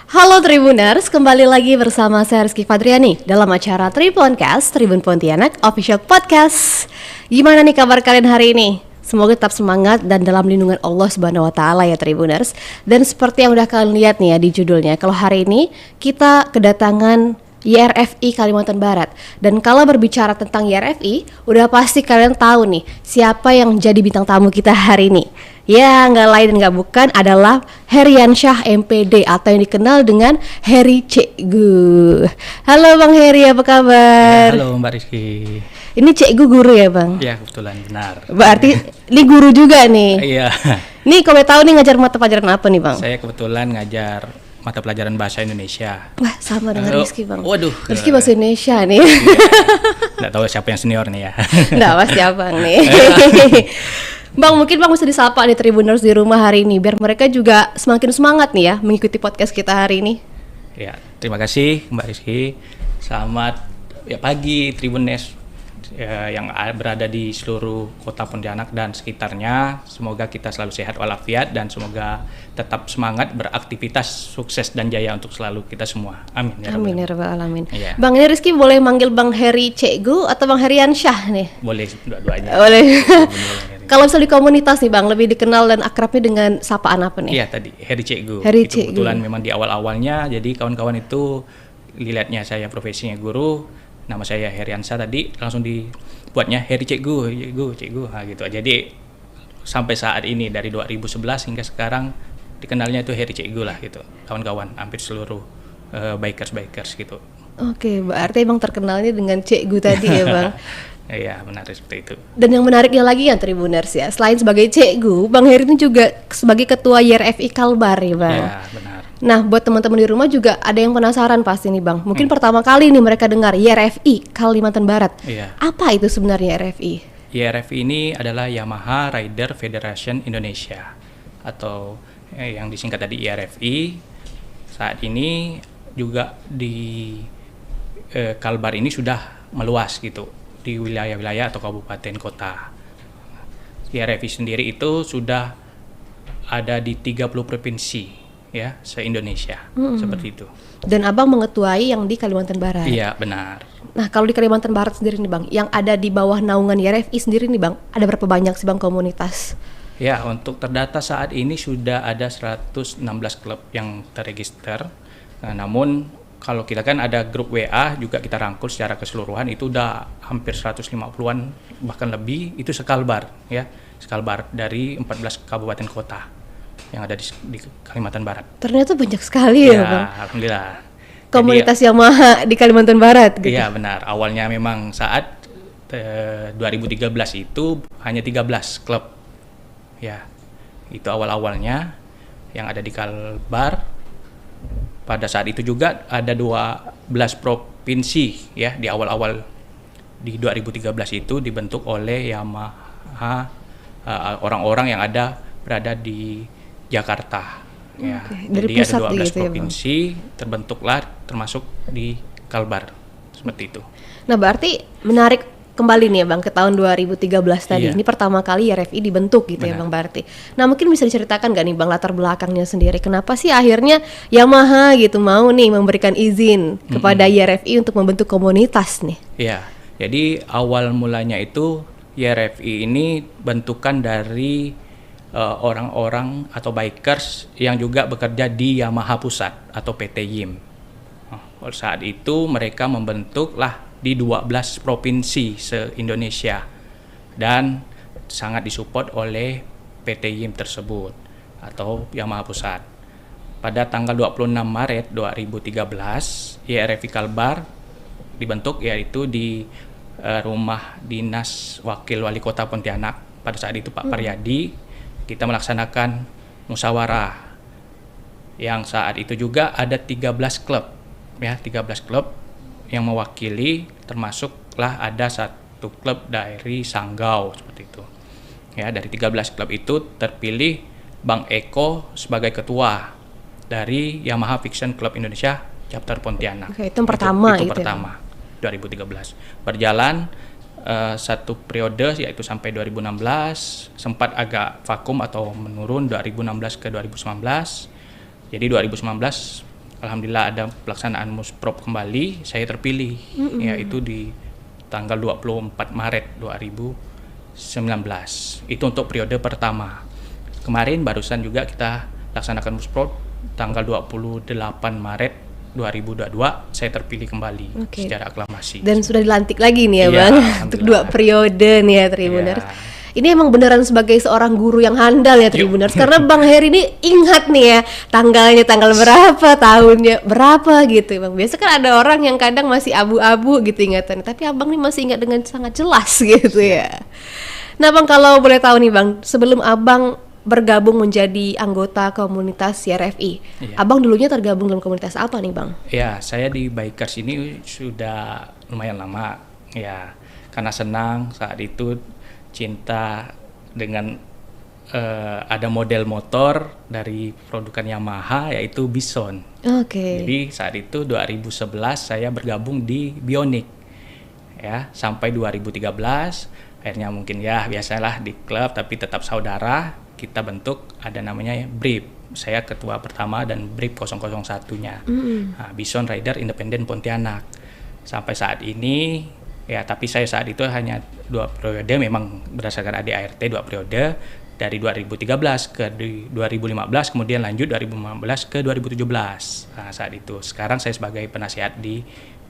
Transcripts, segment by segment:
Halo Tribuners, kembali lagi bersama saya Rizky Fadriani dalam acara Tribuncast, Tribun Pontianak Official Podcast. Gimana nih kabar kalian hari ini? Semoga tetap semangat dan dalam lindungan Allah Subhanahu wa taala ya Tribuners. Dan seperti yang udah kalian lihat nih ya di judulnya, kalau hari ini kita kedatangan YRFI Kalimantan Barat. Dan kalau berbicara tentang YRFI, udah pasti kalian tahu nih siapa yang jadi bintang tamu kita hari ini. Ya, nggak lain dan nggak bukan adalah Heriansyah MPD atau yang dikenal dengan Heri Cikgu. Halo Bang Heri, apa kabar? Ya, halo Mbak Rizky. Ini Cikgu guru ya Bang? Ya kebetulan benar. Berarti ini guru juga nih? Iya. Nih kalau tahu nih ngajar mata pelajaran apa nih Bang? Saya kebetulan ngajar mata pelajaran bahasa Indonesia. Wah sama dengan Rizky Bang. Waduh. Rizky bahasa Indonesia nih. Nggak tahu siapa yang senior nih ya. Nggak pasti Abang nih. Bang, mungkin Bang bisa disapa nih Tribuners di rumah hari ini biar mereka juga semakin semangat nih ya mengikuti podcast kita hari ini. Ya, terima kasih Mbak Rizky. Selamat pagi Tribuners yang berada di seluruh kota Pontianak dan sekitarnya. Semoga kita selalu sehat walafiat dan semoga tetap semangat beraktivitas, sukses dan jaya untuk selalu kita semua. Amin ya Amin ya rabbal alamin. Iya. Bang, ini Rizky boleh manggil Bang Heri Cikgu atau Bang Heriansyah nih? Boleh dua-duanya. Boleh. Kalau misalnya di komunitas nih Bang, lebih dikenal dan akrabnya dengan sapaan apa nih? Iya tadi Heri Cikgu. Heri Itu Cikgu. kebetulan memang di awal-awalnya, jadi kawan-kawan itu lihatnya saya profesinya guru, nama saya Heriansyah tadi langsung dibuatnya Heri Cikgu, Cikgu, nah, gitu. Jadi sampai saat ini dari 2011 hingga sekarang dikenalnya itu Heri Cikgu lah gitu. Kawan-kawan hampir seluruh bikers gitu. Oke, berarti Bang terkenalnya dengan Cikgu tadi ya Bang. Iya benar seperti itu. Dan yang menariknya lagi ya Tribuners ya, selain sebagai Cikgu, Bang Heri ini juga sebagai Ketua YRFI Kalbar ya Bang. Iya benar. Nah, buat teman-teman di rumah juga ada yang penasaran pasti nih Bang. Mungkin pertama kali nih mereka dengar YRFI Kalimantan Barat. Iya. Apa itu sebenarnya YRFI? YRFI ini adalah Yamaha Rider Federation Indonesia atau yang disingkat tadi YRFI. Saat ini juga di Kalbar ini sudah meluas gitu di wilayah-wilayah atau kabupaten kota. YRFI sendiri itu sudah ada di 30 provinsi ya se-Indonesia seperti itu. Dan Abang mengetuai yang di Kalimantan Barat. Iya benar. Nah, kalau di Kalimantan Barat sendiri nih Bang, yang ada di bawah naungan YRFI sendiri nih Bang, ada berapa banyak sih Bang komunitas? Ya, untuk terdata saat ini sudah ada 116 klub yang terregister. Nah, namun kalau kita kan ada grup WA juga kita rangkul secara keseluruhan itu udah hampir 150-an bahkan lebih itu sekalbar ya. Sekalbar dari 14 kabupaten kota yang ada di Kalimantan Barat. Ternyata banyak sekali ya Bang. Alhamdulillah. Komunitas Yamaha di Kalimantan Barat gitu. Iya benar. Awalnya memang saat 2013 itu hanya 13 klub. Ya. Itu awal-awalnya yang ada di Kalbar. Pada saat itu juga ada 12 provinsi ya di awal-awal di 2013 itu dibentuk oleh Yamaha orang-orang yang berada di Jakarta ya. Dari Jadi pusat ada 12 gitu ya, Bang? provinsi terbentuklah termasuk di Kalbar seperti itu. Nah, berarti menarik kembali nih ya Bang ke tahun 2013 tadi. Iya. Ini pertama kali YRFI dibentuk gitu ya Benar. Bang berarti. Nah, mungkin bisa diceritakan gak nih Bang latar belakangnya sendiri? Kenapa sih akhirnya Yamaha gitu mau nih memberikan izin kepada YRFI untuk membentuk komunitas nih? Ya, jadi awal mulanya itu YRFI ini bentukan dari orang-orang atau bikers yang juga bekerja di Yamaha Pusat atau PT YIM. Nah, saat itu mereka membentuklah di 12 provinsi se-Indonesia dan sangat disupport oleh PT YIM tersebut atau Yamaha Pusat. Pada tanggal 26 Maret 2013, YRFI Kalbar dibentuk yaitu di rumah dinas Wakil Wali Kota Pontianak. Pada saat itu Pak Paryadi, kita melaksanakan musyawarah yang saat itu juga ada 13 klub ya, 13 klub yang mewakili, termasuklah ada satu klub dari Sanggau seperti itu. Ya, dari 13 klub itu terpilih Bang Eko sebagai ketua dari Yamaha Fiction Club Indonesia Chapter Pontianak. Oke, itu yang pertama itu gitu ya, pertama 2013. Berjalan satu periode yaitu sampai 2016, sempat agak vakum atau menurun 2016 ke 2019. Jadi 2019 alhamdulillah ada pelaksanaan Musprop kembali, saya terpilih, yaitu di tanggal 24 Maret 2019. Itu untuk periode pertama. Kemarin barusan juga kita laksanakan Musprop tanggal 28 Maret 2022, saya terpilih kembali secara aklamasi. Dan sudah dilantik lagi nih ya, Iya, Bang, untuk 2 periode nih ya Tribuners. Iya. Ini emang beneran sebagai seorang guru yang handal ya Tribuners, karena Bang Heri ini ingat nih ya tanggalnya, tanggal berapa, tahunnya berapa gitu Bang. Biasa kan ada orang yang kadang masih abu-abu gitu ingatan, tapi Abang nih masih ingat dengan sangat jelas gitu ya. Nah Bang, kalau boleh tahu nih Bang, sebelum Abang bergabung menjadi anggota komunitas YRFI, Abang dulunya tergabung dalam komunitas apa nih Bang? Ya, saya di Bikers ini sudah lumayan lama ya, karena senang saat itu cinta dengan ada model motor dari produkan Yamaha yaitu Bison. Jadi saat itu 2011 saya bergabung di Bionic ya, sampai 2013 akhirnya mungkin ya biasalah di klub tapi tetap saudara, kita bentuk ada namanya BRIP. Saya ketua pertama dan BRIP 001-nya. Nah, Bison Rider Independen Pontianak. Sampai saat ini ya, tapi saya saat itu hanya 2 periode, memang berdasarkan ADART 2 periode, dari 2013 ke 2015, kemudian lanjut 2015 ke 2017. Nah, saat itu. Sekarang saya sebagai penasihat di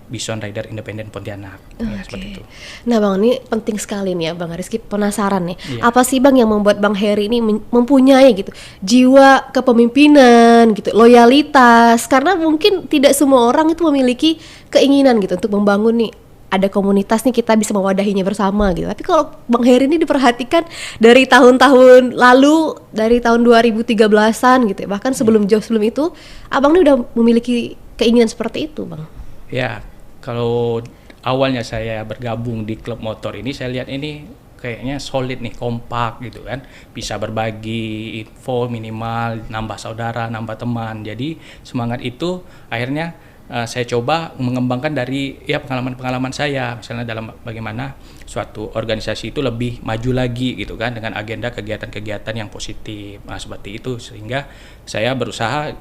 Bison Rider Independen Pontianak. Ya, seperti itu. Nah Bang, ini penting sekali nih ya Bang Rizky, penasaran nih. Apa sih Bang yang membuat Bang Heri ini mempunyai gitu jiwa kepemimpinan gitu, loyalitas, karena mungkin tidak semua orang itu memiliki keinginan gitu untuk membangun nih ada komunitas nih, kita bisa mewadahinya bersama gitu. Tapi kalau Bang Heri ini diperhatikan dari tahun-tahun lalu, dari tahun 2013-an gitu ya, bahkan jauh sebelum itu Abang ini udah memiliki keinginan seperti itu Bang. Ya, kalau awalnya saya bergabung di klub motor ini, saya lihat ini kayaknya solid nih, kompak gitu kan, bisa berbagi info minimal, nambah saudara, nambah teman. Jadi semangat itu akhirnya saya coba mengembangkan dari ya pengalaman-pengalaman saya, misalnya dalam bagaimana suatu organisasi itu lebih maju lagi gitu kan, dengan agenda kegiatan-kegiatan yang positif. Nah, seperti itu, sehingga saya berusaha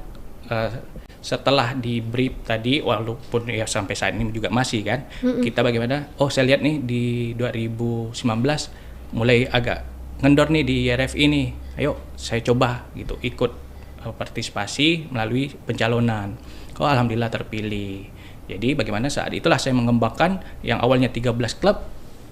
setelah di brief tadi, walaupun ya sampai saat ini juga masih kan, kita bagaimana, saya lihat nih di 2019 mulai agak ngendor nih di YRFI nih, ayo saya coba gitu, ikut partisipasi melalui pencalonan. Alhamdulillah terpilih. Jadi bagaimana saat itulah saya mengembangkan yang awalnya 13 klub,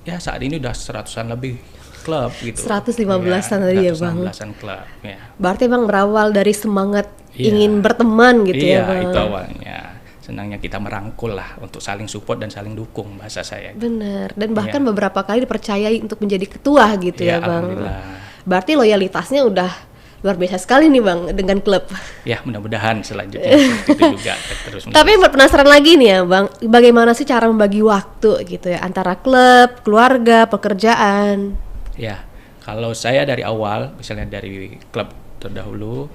ya saat ini udah 100-an lebih klub gitu. 115-an tadi ya Bang. 115-an klub ya. Berarti Bang berawal dari semangat ingin berteman gitu ya Bang. Iya, itu awalnya. Senangnya kita merangkul lah untuk saling support dan saling dukung, bahasa saya. Benar. Dan bahkan beberapa kali dipercayai untuk menjadi ketua gitu ya Bang. Alhamdulillah. Berarti loyalitasnya udah luar biasa sekali nih Bang dengan klub. Ya, mudah-mudahan selanjutnya itu juga terus. Tapi yang penasaran lagi nih ya Bang, bagaimana sih cara membagi waktu gitu ya antara klub, keluarga, pekerjaan? Ya, kalau saya dari awal, misalnya dari klub terdahulu,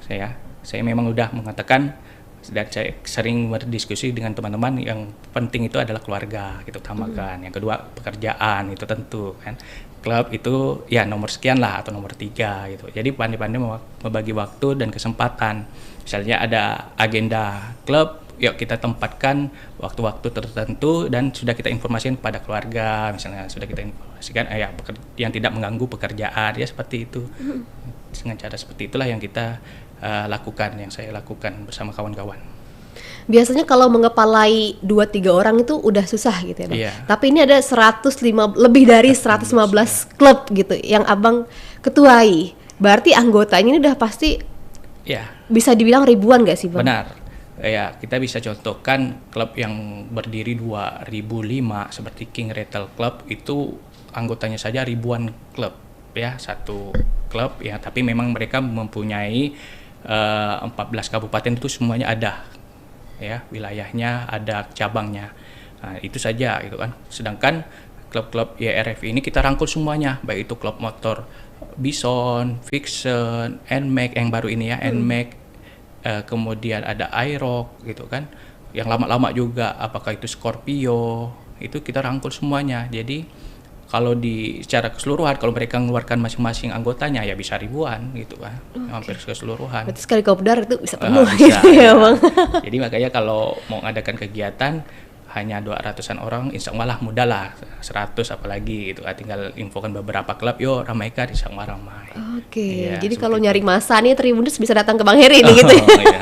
saya memang udah mengatakan, dan saya sering berdiskusi dengan teman-teman, yang penting itu adalah keluarga, gitu utamakan. Yang kedua pekerjaan, itu tentu kan. Klub itu ya nomor sekian lah, atau nomor 3 gitu. Jadi pandai-pandai membagi waktu dan kesempatan. Misalnya ada agenda klub, yuk kita tempatkan waktu-waktu tertentu dan sudah kita informasikan kepada keluarga, misalnya sudah kita informasikan yang tidak mengganggu pekerjaan, ya seperti itu. Dengan cara seperti itulah yang kita lakukan, yang saya lakukan bersama kawan-kawan. Biasanya kalau mengepalai 2-3 orang itu udah susah gitu ya Bang. Iya. Tapi ini ada lebih dari 115 klub gitu yang Abang ketuai. Berarti anggotanya ini udah pasti bisa dibilang ribuan gak sih Bang? Benar. Ya, kita bisa contohkan klub yang berdiri 2005 seperti King Rattle Club, itu anggotanya saja ribuan klub ya, satu klub ya, tapi memang mereka mempunyai 14 kabupaten itu semuanya ada ya, wilayahnya ada, cabangnya. Nah, itu saja gitu kan. Sedangkan klub-klub YRFI ini kita rangkul semuanya, baik itu klub motor Bison, Vixen, NMAX yang baru ini ya, NMAX, kemudian ada iRock gitu kan. Yang lama-lama juga, apakah itu Scorpio, itu kita rangkul semuanya. Jadi kalau secara keseluruhan kalau mereka mengeluarkan masing-masing anggotanya ya bisa ribuan gitu kan, hampir keseluruhan. Berarti sekali kopdar itu bisa penuh Bisa, gitu ya ya. Bang. Jadi makanya kalau mau mengadakan kegiatan hanya 200-an orang, insya Allah mudah lah, 100 apalagi gitu. Tinggal infokan beberapa klub, yuk ramaikan, insya Allah ramai. Oke, Iya, jadi seperti kalau itu. nyari masa nih Tribuners bisa datang ke Bang Heri nih gitu ya. Iya, udah.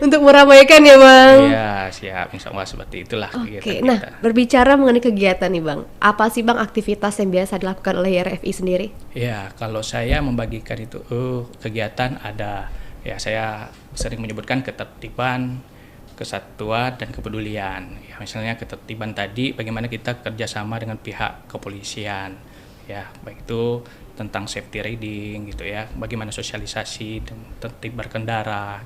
Untuk meramaikan ya Bang. Iya, siap, insya Allah seperti itulah Oke, kegiatan nah kita. berbicara mengenai kegiatan nih Bang, apa sih Bang aktivitas yang biasa dilakukan oleh YRFI sendiri? Ya, kalau saya membagikan itu kegiatan ada, ya saya sering menyebutkan ketertiban, kesatuan, dan kepedulian. Ya, misalnya ketertiban tadi, bagaimana kita kerjasama dengan pihak kepolisian, ya, baik itu tentang safety riding gitu ya, bagaimana sosialisasi dan tertib berkendara.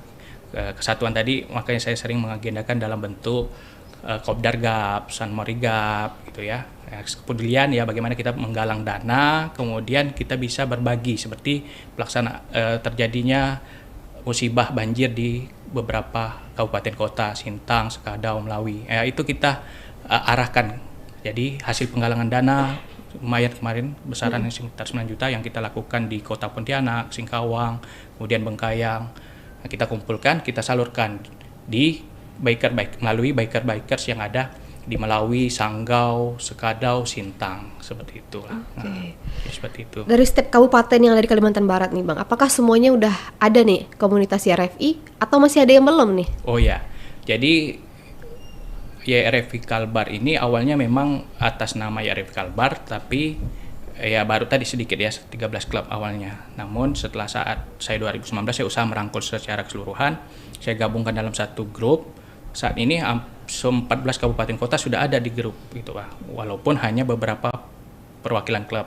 Kesatuan tadi, makanya saya sering mengagendakan dalam bentuk Kopdar Gap, San Mori Gap gitu ya. Kepedulian ya bagaimana kita menggalang dana, kemudian kita bisa berbagi seperti terjadinya musibah banjir di beberapa kabupaten kota, Sintang, Sekadau, Melawi. Itu kita arahkan. Jadi hasil penggalangan dana lumayan kemarin besaran sekitar 9 juta yang kita lakukan di Kota Pontianak, Singkawang, kemudian Bengkayang. Nah, kita kumpulkan, kita salurkan di melalui bikers yang ada di Melawi, Sanggau, Sekadau, Sintang, seperti itu. Oke. Seperti itu. Dari setiap kabupaten yang ada di Kalimantan Barat nih Bang, apakah semuanya udah ada nih komunitas YRFI atau masih ada yang belum nih? Oh ya, jadi YRFI Kalbar ini awalnya memang atas nama YRFI Kalbar, tapi ya baru tadi sedikit ya, 13 klub awalnya. Namun setelah saat saya 2019 saya usaha merangkul secara keseluruhan, saya gabungkan dalam satu grup. Saat ini 14 kabupaten kota sudah ada di grup gitu Pak. Walaupun hanya beberapa perwakilan klub.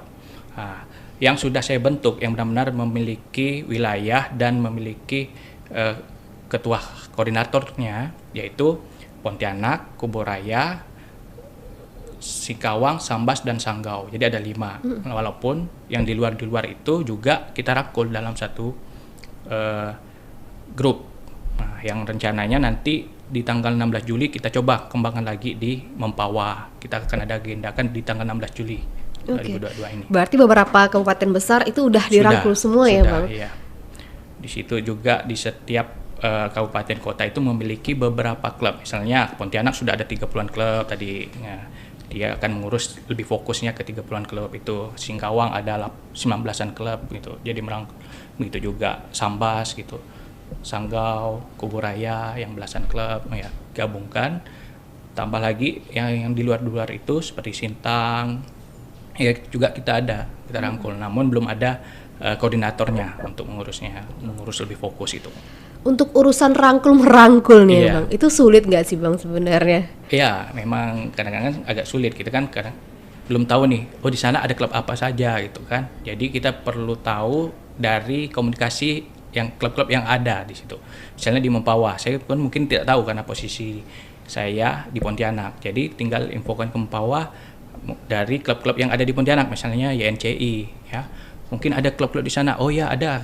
Nah, yang sudah saya bentuk yang benar-benar memiliki wilayah dan memiliki ketua koordinatornya, yaitu Pontianak, Kuburaya, Singkawang, Sambas, dan Sanggau. Jadi ada 5. Walaupun yang di luar itu juga kita rangkul dalam satu grup. Nah, yang rencananya nanti di tanggal 16 Juli kita coba kembangkan lagi di Mempawah. Kita akan ada agendakan di tanggal 16 Juli 2022 ini. Berarti beberapa kabupaten besar itu udah dirangkul semua ya Bang? Iya. Di situ juga di setiap kabupaten kota itu memiliki beberapa klub. Misalnya Pontianak sudah ada 30-an klub tadi. Nah, dia akan mengurus lebih fokusnya ke 30-an klub itu. Singkawang ada 19-an klub gitu. Jadi begitu juga Sambas gitu. Sanggau, Kuburaya yang belasan klub ya gabungkan, tambah lagi yang di luar itu seperti Sintang ya juga kita rangkul, namun belum ada koordinatornya untuk mengurus lebih fokus itu. Untuk urusan merangkul nih Iya. Bang, itu sulit nggak sih Bang sebenarnya? Iya, memang kadang-kadang agak sulit kita kan kadang belum tahu nih, oh di sana ada klub apa saja gitu kan. Jadi kita perlu tahu dari komunikasi yang klub-klub yang ada di situ. Misalnya di Mempawah, saya pun mungkin tidak tahu karena posisi saya di Pontianak. Jadi tinggal infokan ke Mempawah dari klub-klub yang ada di Pontianak, misalnya YNCI ya. Mungkin ada klub-klub di sana. Oh ya, ada.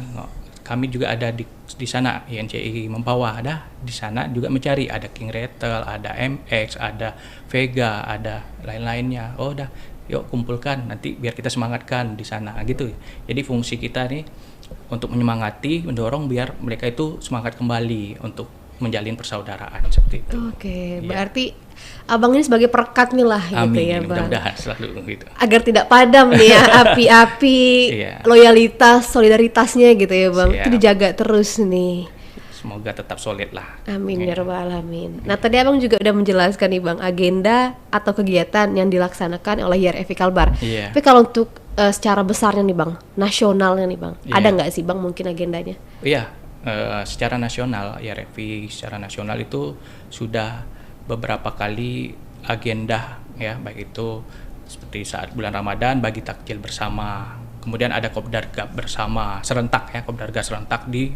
Kami juga ada di sana, YNCI Mempawah ada di sana juga mencari, ada King Rattle, ada MX, ada Vega, ada lain-lainnya. Oh udah, yuk kumpulkan nanti biar kita semangatkan di sana gitu. Jadi fungsi kita nih untuk menyemangati, mendorong biar mereka itu semangat kembali untuk menjalin persaudaraan seperti itu. Oke, Iya. berarti Abang ini sebagai perekat nih lah gitu Amin, ya Bang. mudah-mudahan selalu gitu. Agar tidak padam nih ya api-api Iya. loyalitas, solidaritasnya gitu ya Bang. Siap. Itu dijaga terus nih. Semoga tetap solid lah. Amin ya rabbal alamin. Nah tadi Abang juga udah menjelaskan nih Bang agenda atau kegiatan yang dilaksanakan oleh YRFI Kalbar. Iya. Tapi kalau untuk secara besarnya nih Bang, nasionalnya nih Bang, Iya. ada nggak sih Bang mungkin agendanya? Iya, secara nasional YRFI secara nasional itu sudah beberapa kali agenda ya, baik itu seperti saat bulan Ramadan bagi takjil bersama. Kemudian ada Kopdar Gap bersama serentak ya, Kopdar Gap serentak di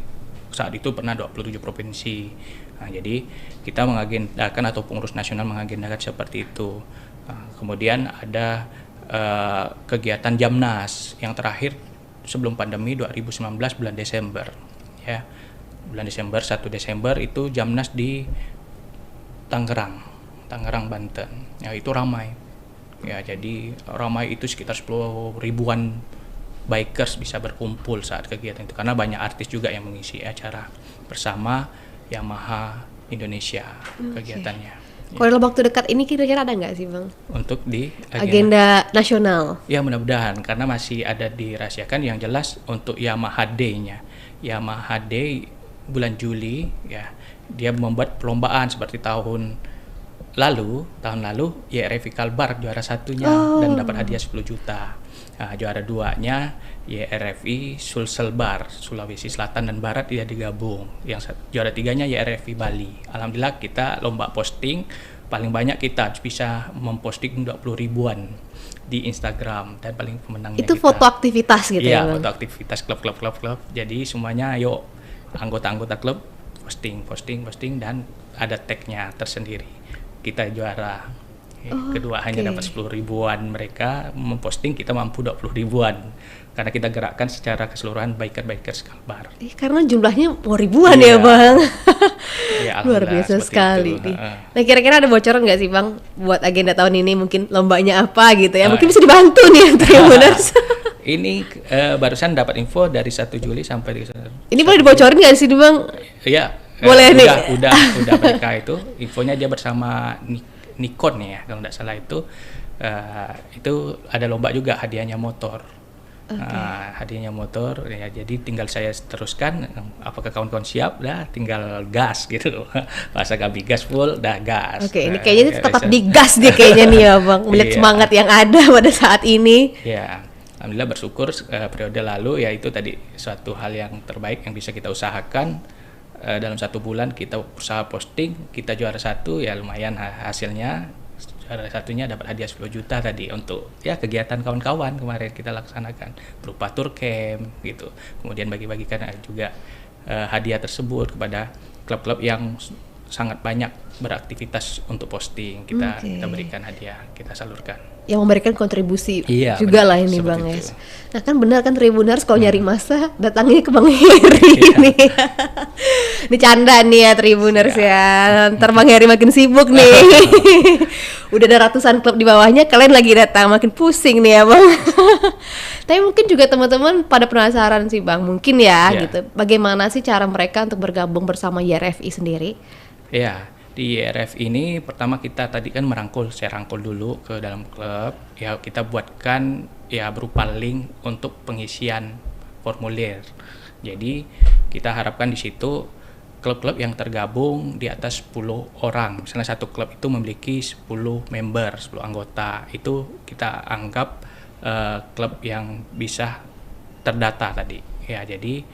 saat itu pernah 27 provinsi. Nah, jadi kita mengagendakan atau pengurus nasional mengagendakan seperti itu. Nah, kemudian ada kegiatan Jamnas yang terakhir sebelum pandemi 2019 bulan Desember ya. Bulan Desember 1 Desember itu Jamnas di Tangerang, Banten. Ya itu ramai. Ya, jadi ramai itu sekitar 10 ribuan bikers bisa berkumpul saat kegiatan itu karena banyak artis juga yang mengisi acara bersama Yamaha Indonesia kegiatannya. Kalau dalam waktu dekat ini kira-kira ada nggak sih Bang? Untuk di Agenda nasional? Ya mudah-mudahan karena masih ada dirahasiakan. Yang jelas untuk Yamaha Day-nya. Yamaha Day bulan Juli ya, dia membuat perlombaan seperti tahun lalu YRFI Kalbar juara satunya dan dapat hadiah 10 juta. Nah, juara duanya YRFI Sulselbar, Sulawesi Selatan dan Barat dia digabung. Yang juara tiganya YRFI Bali. Alhamdulillah kita lomba posting paling banyak kita bisa memposting 20 ribuan di Instagram dan paling pemenangnya itu kita. Foto aktivitas gitu ya Iya, foto aktivitas klub. Jadi semuanya yuk anggota-anggota klub posting dan ada tagnya tersendiri. Kita juara. Kedua hanya dapat 10 ribuan, mereka memposting kita mampu 20 ribuan karena kita gerakkan secara keseluruhan bikers Kalbar. Karena jumlahnya ribuan ya Bang. Ya, luar biasa sekali nih. Nah kira-kira ada bocoran nggak sih Bang buat agenda tahun ini, mungkin lombanya apa gitu ya, mungkin bisa dibantu nih Tribuners. Ini barusan dapat info dari 1 Juli sampai ini boleh dibocorin nggak sih Bang? Iya. Boleh nih. Udah mereka itu infonya dia bersama Nikon ya kalau tidak salah itu ada lomba juga hadiahnya motor. Hadiahnya motor ya, jadi tinggal saya teruskan apakah kawan-kawan siap, dah tinggal gas gitu. Bahasa kami gas full, dah gas. Ini kayaknya tetap digas dia kayaknya nih ya Bang, melihat semangat yang ada pada saat ini. Ya, alhamdulillah bersyukur periode lalu ya itu tadi suatu hal yang terbaik yang bisa kita usahakan. Dalam 1 bulan kita usaha posting, kita juara 1 ya lumayan hasilnya. Juara 1-nya dapat hadiah 10 juta tadi untuk ya kegiatan kawan-kawan kemarin kita laksanakan berupa tour camp gitu. Kemudian bagi-bagikan juga hadiah tersebut kepada klub-klub yang sangat banyak beraktivitas untuk posting. Kita berikan hadiah, kita salurkan. Yang memberikan kontribusi benar, juga lah ini Bang itu. Yes. Nah kan benar kan Tribuners kalau nyari masa datangnya ke Bang Heri nih. Ini canda nih ya Tribuners ya. Ntar Bang Heri makin sibuk nih. Udah ada ratusan klub di bawahnya, kalian lagi datang makin pusing nih ya Bang. Tapi mungkin juga teman-teman pada penasaran sih Bang, mungkin ya gitu. Bagaimana sih cara mereka untuk bergabung bersama YRFI sendiri? Ya, di YRFI ini pertama kita tadi kan saya rangkul dulu ke dalam klub. Ya kita buatkan ya berupa link untuk pengisian formulir. Jadi kita harapkan di situ klub-klub yang tergabung di atas 10 orang. Misalnya satu klub itu memiliki 10 member, 10 anggota. Itu kita anggap klub yang bisa terdata tadi. Ya, jadi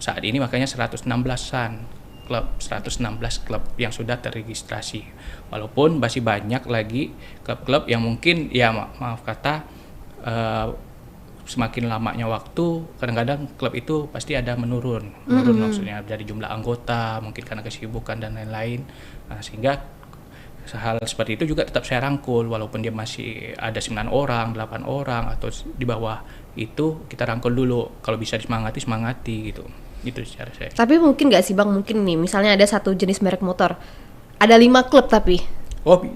saat ini makanya 116-an klub, 116 klub yang sudah terregistrasi. Walaupun masih banyak lagi klub-klub yang mungkin ya maaf kata semakin lamanya waktu kadang-kadang klub itu pasti ada menurun maksudnya dari jumlah anggota, mungkin karena kesibukan dan lain-lain. Nah, sehingga hal seperti itu juga tetap saya rangkul walaupun dia masih ada 9 orang, 8 orang atau di bawah itu kita rangkul dulu. Kalau bisa semangati gitu. Gitu secara saya. Tapi mungkin nggak sih Bang, mungkin nih misalnya ada satu jenis merek motor, ada 5 klub tapi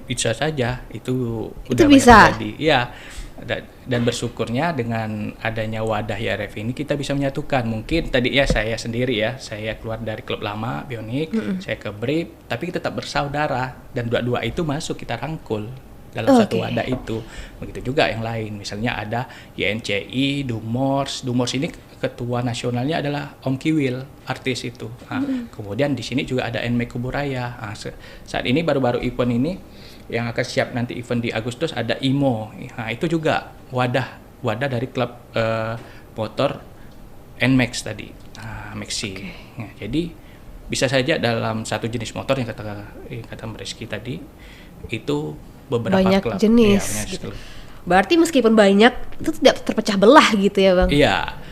bisa saja itu bisa. Iya, dan bersyukurnya dengan adanya wadah YRFI ini kita bisa menyatukan. Mungkin tadi ya saya sendiri ya, saya keluar dari klub lama Bionic, saya ke Brip, tapi kita tetap bersaudara dan dua-dua itu masuk kita rangkul dalam satu wadah itu. Begitu juga yang lain, misalnya ada YNCI, Dumors ini ketua nasionalnya adalah Om Kiwil, artis itu. Nah, kemudian di sini juga ada NMEK Kuburaya. Nah, saat ini baru-baru event ini yang akan siap nanti event di Agustus ada IMO. Nah, itu juga wadah dari klub motor NMAX tadi, Maxi. Nah, jadi bisa saja dalam satu jenis motor yang kata Mbak Rizky tadi itu beberapa banyak klub. jenis. Ya, gitu. Berarti meskipun banyak itu tidak terpecah belah gitu ya Bang? Iya.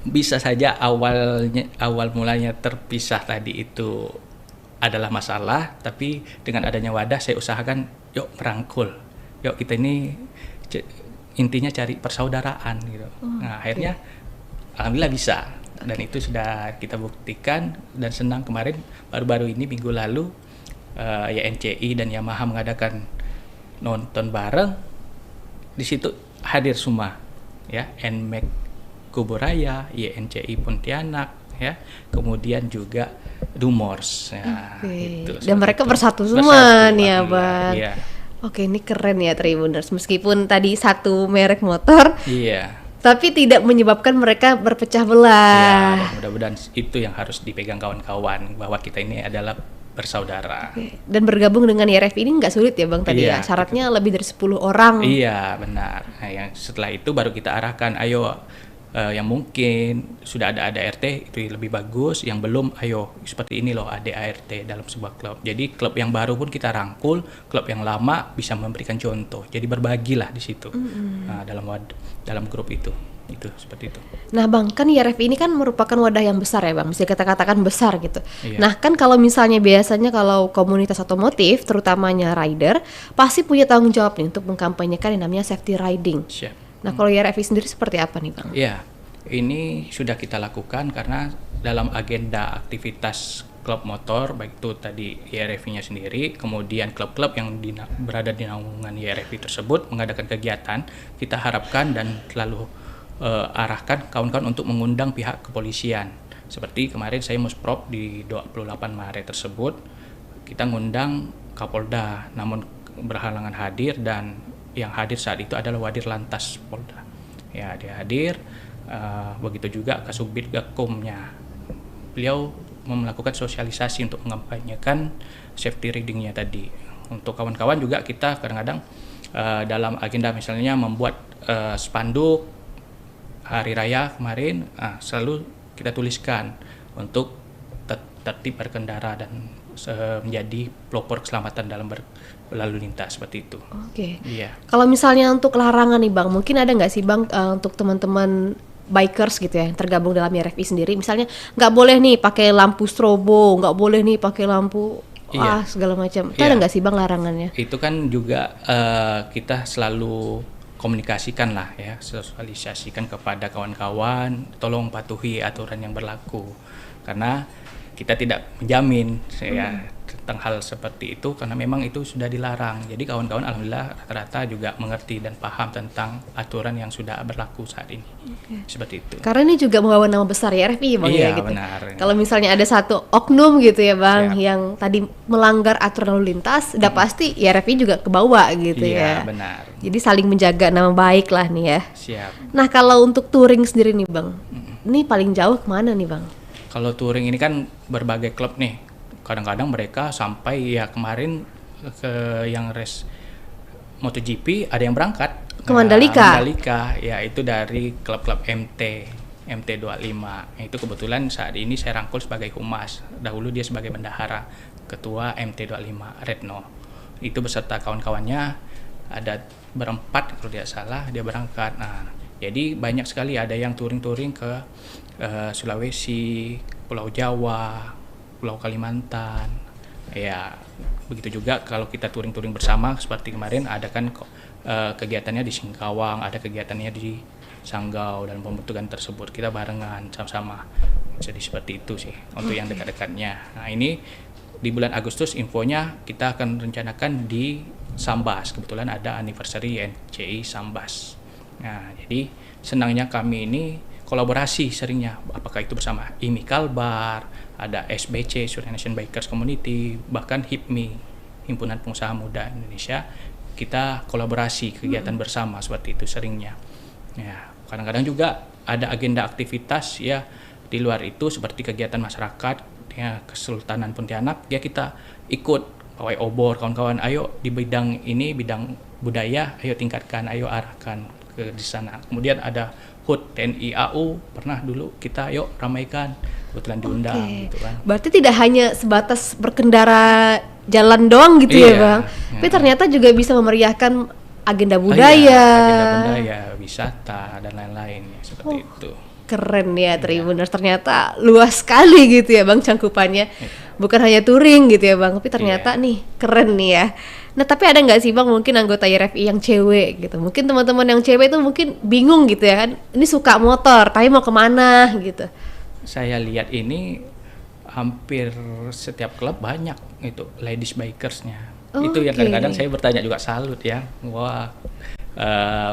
Bisa saja awal mulanya terpisah tadi itu adalah masalah, tapi dengan adanya wadah saya usahakan yuk merangkul, yuk kita ini intinya cari persaudaraan gitu. Nah akhirnya alhamdulillah bisa, dan itu sudah kita buktikan dan senang. Kemarin baru-baru ini minggu lalu YNCI dan Yamaha mengadakan nonton bareng di situ hadir semua ya, NMAX Kuburaya, YNCI Pontianak ya, kemudian juga Dumors ya, gitu. Dan mereka itu. bersatu semua nih ya, alhamdulillah, Bang. iya. Oke, ini keren ya Tribuners. Meskipun tadi satu merek motor, Iya. tapi tidak menyebabkan mereka berpecah Ya, belah. mudah-mudahan itu yang harus dipegang kawan-kawan, bahwa kita ini adalah bersaudara. Oke. Dan bergabung dengan YRF ini nggak sulit ya Bang tadi Iya, ya? Syaratnya lebih dari 10 orang. Iya, benar. Nah, yang setelah itu baru kita arahkan, ayo yang mungkin sudah ada ADART itu lebih bagus, yang belum ayo seperti ini loh ADART dalam sebuah klub. Jadi klub yang baru pun kita rangkul, klub yang lama bisa memberikan contoh. Jadi berbagilah di situ. Nah, dalam grup itu seperti itu. Nah Bang, kan YRF ini kan merupakan wadah yang besar ya Bang, bisa kita katakan besar gitu. Iya. Nah kan kalau misalnya biasanya kalau komunitas otomotif, terutamanya rider, pasti punya tanggung jawab nih untuk mengkampanyekan yang namanya safety riding. Siap. Nah kalau YRF sendiri seperti apa nih Bang? Ya, ini sudah kita lakukan karena dalam agenda aktivitas klub motor, baik itu tadi YRF-nya sendiri, kemudian klub-klub yang berada di naungan YRF tersebut mengadakan kegiatan, kita harapkan dan selalu arahkan kawan-kawan untuk mengundang pihak kepolisian. Seperti kemarin saya musprop di 28 Maret tersebut, kita ngundang Kapolda, namun berhalangan hadir, dan yang hadir saat itu adalah Wadir Lantas Polda. Ya, dia hadir, begitu juga Kasubdit Gakumnya. Beliau melakukan sosialisasi untuk mengampanyekan safety riding-nya tadi. Untuk kawan-kawan juga kita kadang-kadang dalam agenda misalnya membuat spanduk hari raya kemarin, selalu kita tuliskan untuk tertib berkendara dan menjadi pelopor keselamatan dalam berlalu lintas seperti itu. Oke. Iya. Kalau misalnya untuk larangan nih Bang, mungkin ada nggak sih Bang untuk teman-teman bikers gitu ya yang tergabung dalam YRFI sendiri, misalnya nggak boleh nih pakai lampu strobo, nggak boleh nih pakai lampu segala macam. Itu ada nggak sih Bang larangannya? Itu kan juga kita selalu komunikasikan lah ya, sosialisasikan kepada kawan-kawan, tolong patuhi aturan yang berlaku, karena kita tidak menjamin ya tentang hal seperti itu, karena memang itu sudah dilarang. Jadi kawan-kawan alhamdulillah rata-rata juga mengerti dan paham tentang aturan yang sudah berlaku saat ini. Seperti itu. Karena ini juga membawa nama besar YRFI Bang Iya, ya gitu. benar. Kalau misalnya ada satu oknum gitu ya Bang Siap. yang tadi melanggar aturan lalu lintas, udah pasti YRFI juga kebawa gitu ya. Iya, benar. Jadi saling menjaga nama baik lah nih ya. Siap. Nah kalau untuk touring sendiri nih Bang, ini paling jauh kemana nih Bang? Kalau touring ini kan berbagai klub nih. Kadang-kadang mereka sampai ya kemarin ke yang race MotoGP ada yang berangkat ke Mandalika. Mandalika, ya itu dari klub-klub MT25. Itu kebetulan saat ini saya rangkul sebagai humas. Dahulu dia sebagai bendahara ketua MT25 Retno. Itu beserta kawan-kawannya ada berempat kalau tidak salah dia berangkat. Nah, jadi banyak sekali ada yang touring-touring ke Sulawesi, Pulau Jawa, Pulau Kalimantan. Ya, begitu juga kalau kita touring-touring bersama seperti kemarin ada kan kegiatannya di Singkawang, ada kegiatannya di Sanggau, dan pembentukan tersebut kita barengan sama-sama. Jadi seperti itu sih untuk yang dekat-dekatnya. Nah, ini di bulan Agustus infonya kita akan rencanakan di Sambas. Kebetulan ada anniversary NCI Sambas. Nah, jadi senangnya kami ini kolaborasi seringnya, apakah itu bersama IMI Kalbar, ada SBC, Surya Nation Bikers Community, bahkan HIPMI, Himpunan Pengusaha Muda Indonesia, kita kolaborasi kegiatan bersama seperti itu seringnya. Ya, kadang-kadang juga ada agenda aktivitas ya di luar itu seperti kegiatan masyarakat ya, Kesultanan Pontianak ya kita ikut pawai obor kawan-kawan, ayo di bidang ini, bidang budaya, ayo tingkatkan, ayo arahkan ke di sana. Kemudian ada HUT TNI AU, pernah dulu kita yuk ramaikan, kebetulan diundang gitu kan. Berarti tidak hanya sebatas berkendara jalan doang gitu ya Bang, tapi ternyata juga bisa memeriahkan agenda budaya, agenda budaya, wisata dan lain-lain ya, seperti itu. Keren ya Tribuners, ternyata luas sekali gitu ya Bang cangkupannya. Bukan hanya touring gitu ya Bang, tapi ternyata nih keren nih ya. Nah tapi ada nggak sih Bang mungkin anggota YRFI yang cewek gitu? Mungkin teman-teman yang cewek itu mungkin bingung gitu ya kan, ini suka motor tapi mau kemana gitu. Saya lihat ini hampir setiap klub banyak itu ladies bikersnya. Itu yang kadang-kadang saya bertanya juga, salut ya. Wah,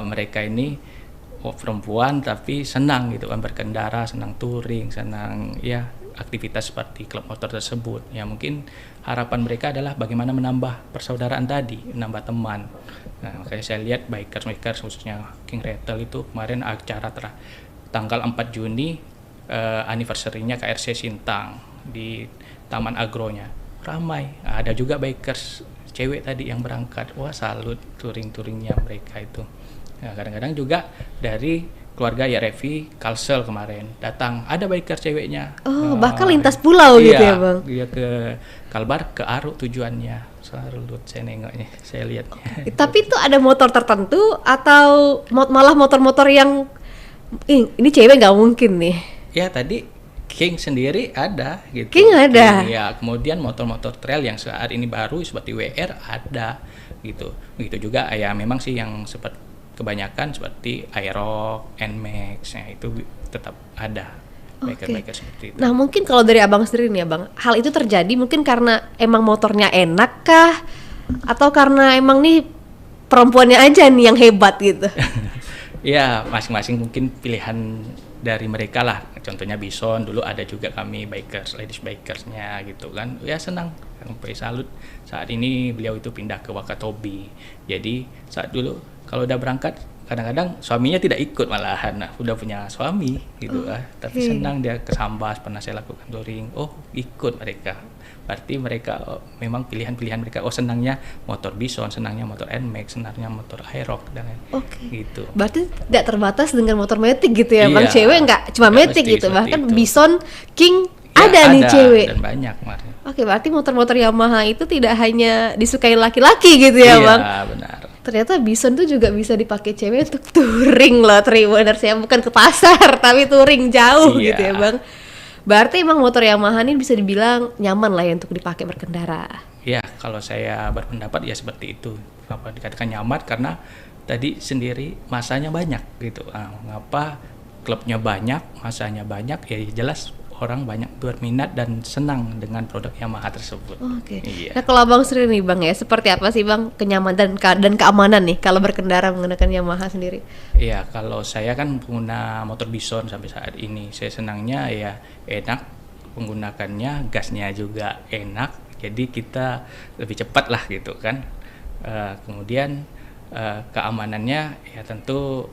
mereka ini perempuan tapi senang gitu kan berkendara, senang touring, senang ya aktivitas seperti klub motor tersebut. Ya mungkin harapan mereka adalah bagaimana menambah persaudaraan tadi, menambah teman. Nah, makanya saya lihat bikers khususnya King Rattle itu kemarin acara tanggal 4 Juni anniversary-nya KRC Sintang di Taman Agronya. Ramai. Nah, ada juga bikers cewek tadi yang berangkat. Wah, salut touring-touringnya mereka itu. Nah, kadang-kadang juga dari keluarga YRFI Kalsel kemarin datang, ada biker ceweknya. Bahkan lintas pulau iya, gitu ya Bang? Dia ke Kalbar, ke Aru tujuannya. Salut saya nengoknya, saya lihat. Tapi itu ada motor tertentu atau malah motor-motor yang ini cewek nggak mungkin nih? Ya tadi King sendiri ada gitu. King ada? Iya, kemudian motor-motor trail yang saat ini baru seperti WR ada gitu. Begitu juga ya memang sih yang seperti kebanyakan seperti Aerox, Nmax, ya itu tetap ada biker-biker seperti itu. Nah mungkin kalau dari abang sendiri nih abang, hal itu terjadi mungkin karena emang motornya enak kah? Atau karena emang nih perempuannya aja nih yang hebat gitu? Ya masing-masing mungkin pilihan dari mereka lah. Contohnya Bison, dulu ada juga kami bikers, ladies bikersnya gitu kan. Ya senang, sampai salut. Saat ini beliau itu pindah ke Wakatobi. Jadi saat dulu kalau udah berangkat kadang-kadang suaminya tidak ikut malahan. Nah, udah punya suami gitu tapi senang dia ke Sambas, pernah saya lakukan touring. Oh, ikut mereka. Berarti mereka memang pilihan-pilihan mereka. Oh, senangnya motor Bison, senangnya motor Nmax, senangnya motor Aerox dan gitu. Berarti tidak terbatas dengan motor Matic gitu ya, Bang. Cewek nggak cuma Matic gitu, bahkan itu. Bison, King ya, ada nih cewek. Dan banyak kemarin. Oke, berarti motor-motor Yamaha itu tidak hanya disukai laki-laki gitu ya, Bang? Iya, benar. Ternyata Bison tuh juga bisa dipakai cewek untuk touring loh, Tribuners ya, bukan ke pasar tapi touring jauh gitu ya Bang. Berarti emang motor Yamaha ini bisa dibilang nyaman lah ya untuk dipakai berkendara. Ya, kalau saya berpendapat ya seperti itu. Kenapa dikatakan nyaman? Karena tadi sendiri masanya banyak gitu. Mengapa klubnya banyak, masanya banyak? Ya jelas orang banyak berminat dan senang dengan produk Yamaha tersebut. Oke. Iya. Nah kalau abang sendiri nih Bang ya, seperti apa sih Bang kenyamanan dan keamanan nih kalau berkendara menggunakan Yamaha sendiri? Iya, kalau saya kan pengguna motor Bison sampai saat ini, saya senangnya ya enak menggunakannya, gasnya juga enak, jadi kita lebih cepat lah gitu kan. Kemudian keamanannya ya tentu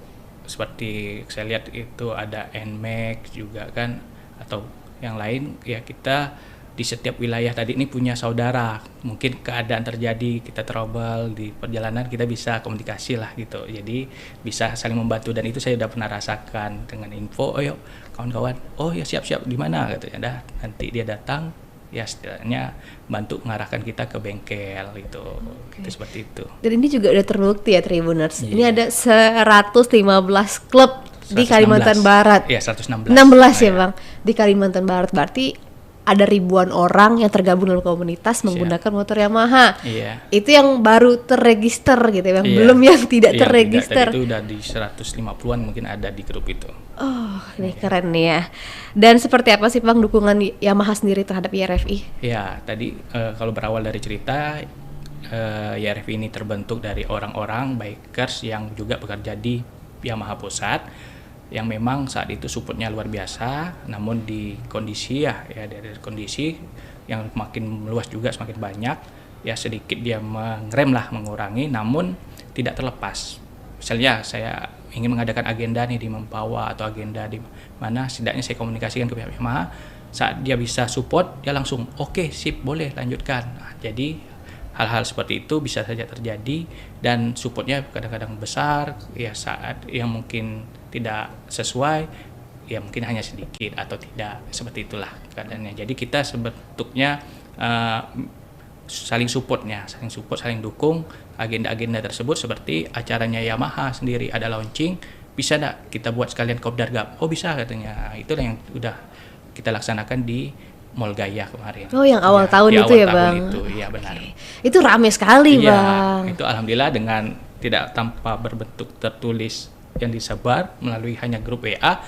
seperti saya lihat itu ada Nmax juga kan, atau yang lain ya kita di setiap wilayah tadi ini punya saudara, mungkin keadaan terjadi kita trouble di perjalanan kita bisa komunikasi lah gitu, jadi bisa saling membantu dan itu saya udah pernah rasakan dengan info, oh yuk kawan-kawan, oh ya siap-siap di mana gitu ya, dah nanti dia datang ya setidaknya bantu mengarahkan kita ke bengkel gitu, gitu seperti itu. Dan ini juga udah terbukti ya Tribuners, ini ada 115 klub di Kalimantan Barat. Iya, 116. 16 ya, Bang. Di Kalimantan Barat berarti ada ribuan orang yang tergabung dalam komunitas menggunakan motor Yamaha. Iya. Itu yang baru terregister gitu ya, Bang. Belum yang tidak terregister. Itu udah di 150-an mungkin ada di grup itu. Oh, ini keren nih ya. Dan seperti apa sih Bang dukungan Yamaha sendiri terhadap YRFI? Ya, tadi kalau berawal dari cerita YRFI ini terbentuk dari orang-orang bikers yang juga bekerja di Yamaha Pusat, yang memang saat itu supportnya luar biasa, namun di kondisi dari kondisi yang makin meluas juga semakin banyak, ya sedikit dia mengurangi, namun tidak terlepas. Misalnya saya ingin mengadakan agenda nih di Mempawah atau agenda di mana, setidaknya saya komunikasikan ke pihak Yamaha, saat dia bisa support dia langsung oke, sip, boleh lanjutkan. Nah, jadi hal-hal seperti itu bisa saja terjadi dan supportnya kadang-kadang besar ya, saat yang mungkin tidak sesuai ya mungkin hanya sedikit atau tidak, seperti itulah keadaannya. Jadi kita sebetulnya saling support, saling dukung agenda-agenda tersebut. Seperti acaranya Yamaha sendiri ada launching, bisa enggak kita buat sekalian kopdar gap? Oh bisa katanya. Itulah yang udah kita laksanakan di Mall Gaya kemarin. Oh, yang awal tahun itu ya, Bang. Itu, iya benar. Itu rame sekali, Bang. Itu alhamdulillah dengan tidak tanpa berbentuk tertulis yang disebar melalui hanya grup WA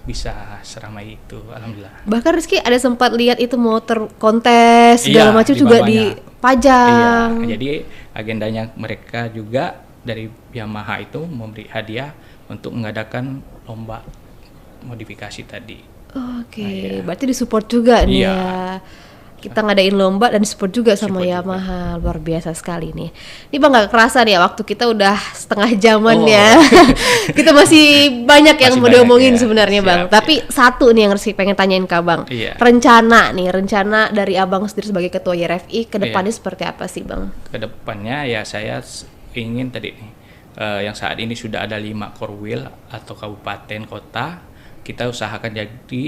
bisa seramai itu, alhamdulillah. Bahkan Rizky ada sempat lihat itu motor kontes segala macam juga dipajang. Iya, jadi agendanya mereka juga dari Yamaha itu memberi hadiah untuk mengadakan lomba modifikasi tadi. Oke, Nah, iya. berarti disupport juga nih Iya. ya. Kita ngadain lomba dan support juga sama Support juga. Yamaha. Luar biasa sekali nih. Ini Bang nggak kerasa nih ya, waktu kita udah setengah jaman Oh. ya. Kita masih banyak yang Masih mau banyak diomongin ya. sebenarnya Bang. Siap, Tapi satu nih yang Rizky pengen tanyain ke Abang. Iya. Rencana dari Abang sendiri sebagai ketua YRFI ke depannya Iya. seperti apa sih Bang? Kedepannya ya saya ingin tadi nih, yang saat ini sudah ada 5 korwil atau kabupaten kota, kita usahakan jadi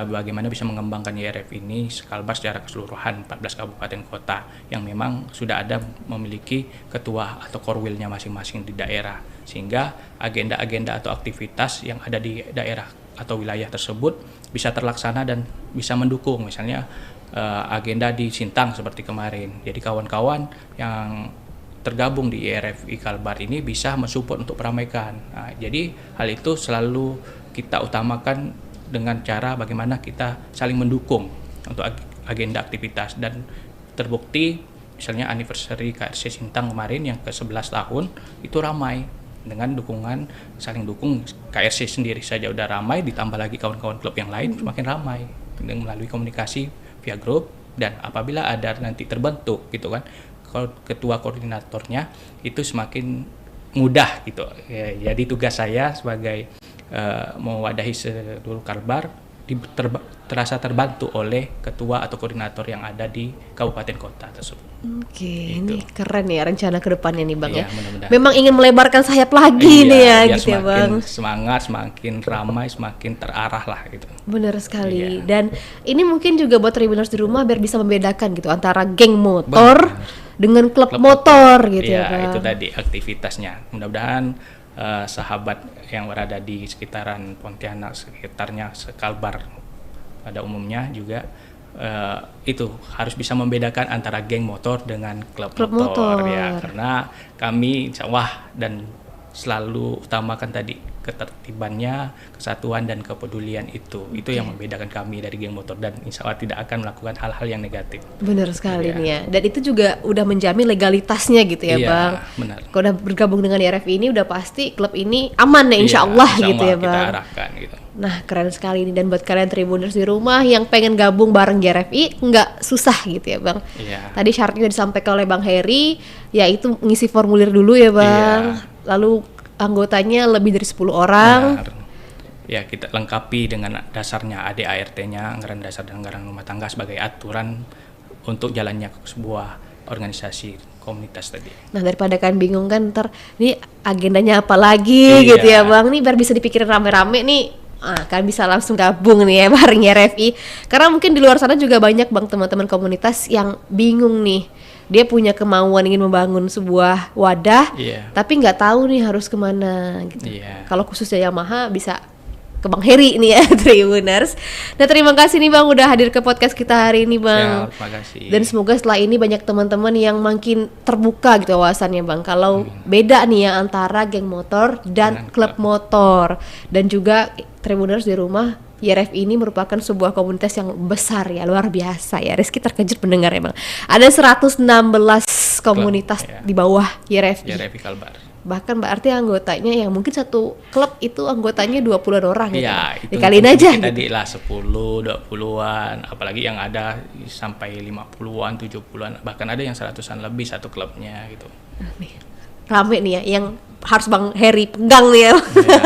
bagaimana bisa mengembangkan YRF ini Kalbar secara keseluruhan 14 kabupaten kota yang memang sudah ada memiliki ketua atau korwilnya masing-masing di daerah, sehingga agenda-agenda atau aktivitas yang ada di daerah atau wilayah tersebut bisa terlaksana dan bisa mendukung, misalnya agenda di Sintang seperti kemarin. Jadi kawan-kawan yang tergabung di YRFI Kalbar ini bisa mensupport untuk peramaikan. Nah, jadi hal itu selalu kita utamakan dengan cara bagaimana kita saling mendukung untuk agenda aktivitas, dan terbukti misalnya anniversary KRC Sintang kemarin yang ke-11 tahun itu ramai dengan dukungan, saling dukung. KRC sendiri saja udah ramai, ditambah lagi kawan-kawan klub yang lain semakin ramai dengan melalui komunikasi via grup, dan apabila ada nanti terbentuk gitu kan ketua koordinatornya itu semakin mudah gitu ya. Jadi tugas saya sebagai mewadahi seluruh Kalbar terasa terbantu oleh ketua atau koordinator yang ada di kabupaten kota tersebut. Oke, Gitu. ini keren ya rencana ke depannya nih Bang Iya, ya. mudah-mudahan. Memang ingin melebarkan sayap lagi nih ya biar gitu ya semakin Bang. semangat, semakin ramai, semakin terarah lah gitu. Bener sekali. Iya. Dan ini mungkin juga buat Tribuners di rumah biar bisa membedakan gitu antara geng motor dengan klub motor gitu ya Iya, Bang. itu tadi aktivitasnya. Mudah-mudahan sahabat yang berada di sekitaran Pontianak, sekitarnya Kalbar pada umumnya juga itu harus bisa membedakan antara geng motor dengan klub motor ya, karena kami insya Allah dan selalu utamakan tadi ketertibannya, kesatuan dan kepedulian itu yang membedakan kami dari geng motor, dan insya Allah tidak akan melakukan hal-hal yang negatif. Bener sekali Iya. nih ya. Dan itu juga udah menjamin legalitasnya gitu ya Iya, Bang. benar. Kalau udah bergabung dengan YRFI ini udah pasti klub ini aman ya insya Allah Insya gitu ya Allah Bang. kita arahkan gitu. Nah keren sekali nih, dan buat kalian Tribuners di rumah yang pengen gabung bareng YRFI nggak susah gitu ya Bang. Iya. Tadi syaratnya udah disampaikan oleh Bang Heri, yaitu ngisi formulir dulu ya Bang. Iya. Lalu anggotanya lebih dari 10 orang. Benar. Ya, kita lengkapi dengan dasarnya ADART-nya, anggaran dasar dan anggaran rumah tangga sebagai aturan untuk jalannya sebuah organisasi komunitas tadi. Nah daripada kan bingung kan ntar ini agendanya apa lagi Iya. gitu ya Bang. Nih biar bisa dipikirin rame-rame nih. Kan bisa langsung gabung nih ya bareng YRFI. Karena mungkin di luar sana juga banyak Bang teman-teman komunitas yang bingung nih. Dia punya kemauan ingin membangun sebuah wadah, Iya. tapi nggak tahu nih harus kemana gitu. Iya. Kalau khususnya Yamaha bisa ke Bang Heri nih ya Tribuners. Nah terima kasih nih Bang udah hadir ke podcast kita hari ini Bang. Ya, terima kasih. Dan semoga setelah ini banyak teman-teman yang makin terbuka gitu wawasannya Bang. Kalau beda nih ya antara geng motor dan Dengan klub motor. Dan juga Tribuners di rumah, YRF ini merupakan sebuah komunitas yang besar ya, luar biasa ya. Rizky terkejut mendengar ya Bang. Ada 116 komunitas ya. di bawah YRF. YRFI Kalbar. Bahkan berarti anggotanya yang mungkin satu klub itu anggotanya 20-an orang gitu. Iya, itu Dikaliin aja gitu. tadi lah 10, 20-an, apalagi yang ada sampai 50-an, 70-an, bahkan ada yang 100-an lebih satu klubnya gitu. Nah, nih, rame nih ya yang harus Bang Heri pegang nih ya. Iya.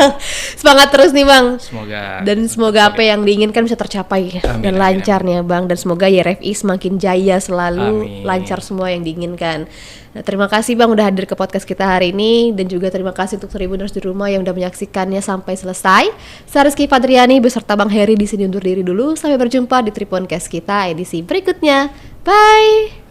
Semangat terus nih Bang. Semoga Dan semoga apa yang diinginkan bisa tercapai Amin, dan amin, lancar nih ya Bang. Dan semoga YRFI semakin jaya selalu, Amin. lancar semua yang diinginkan. Nah, terima kasih Bang udah hadir ke podcast kita hari ini. Dan juga terima kasih untuk Tribuners di rumah yang udah menyaksikannya sampai selesai. Saya Rizky Fadriani beserta Bang Heri di sini undur diri dulu. Sampai berjumpa di Triponcast kita edisi berikutnya. Bye.